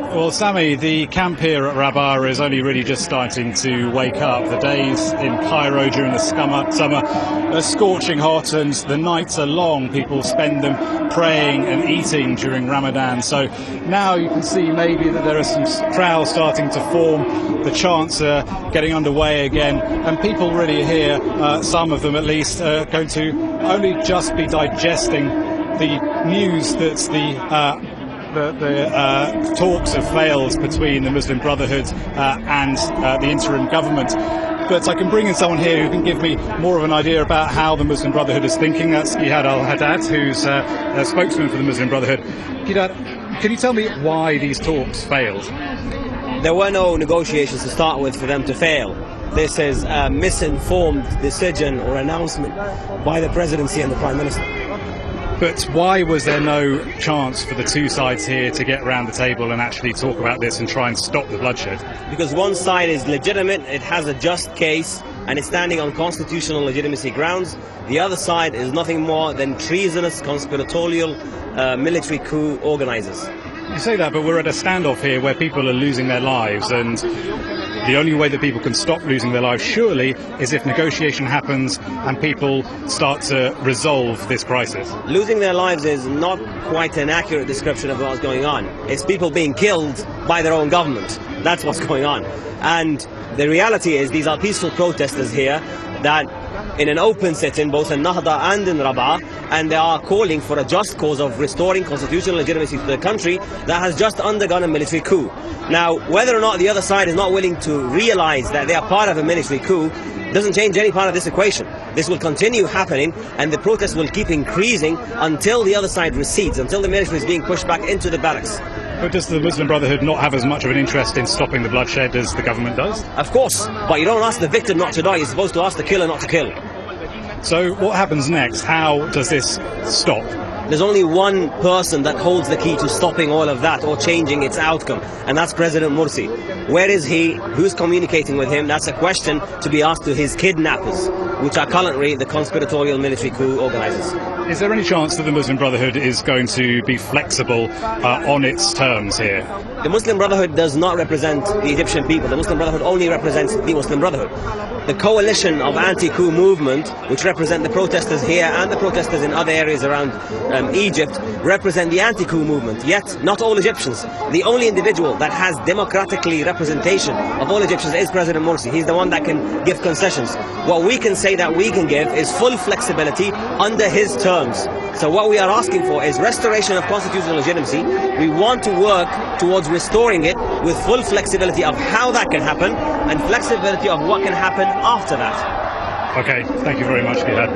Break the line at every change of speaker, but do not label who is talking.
Well, Sammy, the camp here at Rabat is only really just starting to wake up. The days in Cairo during the summer are scorching hot and the nights are long. People spend them praying and eating during Ramadan. So now you can see maybe that there are some crowds starting to form. The chants are getting underway again, and people really here, some of them at least, are going to only just be digesting the news that the talks have failed between the Muslim Brotherhood and the interim government. But I can bring in someone here who can give me more of an idea about how the Muslim Brotherhood is thinking. That's Gehad el-Haddad, who's a spokesman for the Muslim Brotherhood. Gehad, can you tell me why these talks failed?
There were no negotiations to start with for them to fail. This is a misinformed decision or announcement by the presidency and the Prime Minister.
But why was there no chance for the two sides here to get around the table and actually talk about this and try and stop the bloodshed?
Because one side is legitimate, it has a just case, and it's standing on constitutional legitimacy grounds. The other side is nothing more than treasonous, conspiratorial military coup organizers.
You say that, but we're at a standoff here where people are losing their lives, and the only way that people can stop losing their lives, surely, is if negotiation happens and people start to resolve this crisis.
Losing their lives is not quite an accurate description of what's going on. It's people being killed by their own government. That's what's going on. And the reality is these are peaceful protesters here that in an open sit-in, both in Nahda and in Rabat, and they are calling for a just cause of restoring constitutional legitimacy to the country that has just undergone a military coup. Now, whether or not the other side is not willing to realize that they are part of a military coup doesn't change any part of this equation. This will continue happening, and the protests will keep increasing until the other side recedes, until the military is being pushed back into the barracks.
But does the Muslim Brotherhood not have as much of an interest in stopping the bloodshed as the government does?
Of course, but you don't ask the victim not to die, you're supposed to ask the killer not to kill.
So what happens next? How does this stop?
There's only one person that holds the key to stopping all of that or changing its outcome, and that's President Morsi. Where is he? Who's communicating with him? That's a question to be asked to his kidnappers, which are currently the conspiratorial military coup organizers.
Is there any chance that the Muslim Brotherhood is going to be flexible on its terms here?
The Muslim Brotherhood does not represent the Egyptian people. The Muslim Brotherhood only represents the Muslim Brotherhood. The coalition of anti-coup movement, which represent the protesters here and the protesters in other areas around Egypt, represent the anti-coup movement, yet not all Egyptians. The only individual that has democratically representation of all Egyptians is President Morsi. He's the one that can give concessions. What we can say that we can give is full flexibility under his terms. So what we are asking for is restoration of constitutional legitimacy. We want to work towards restoring it with full flexibility of how that can happen and flexibility of what can happen after that.
Okay, thank you very much, Gehad.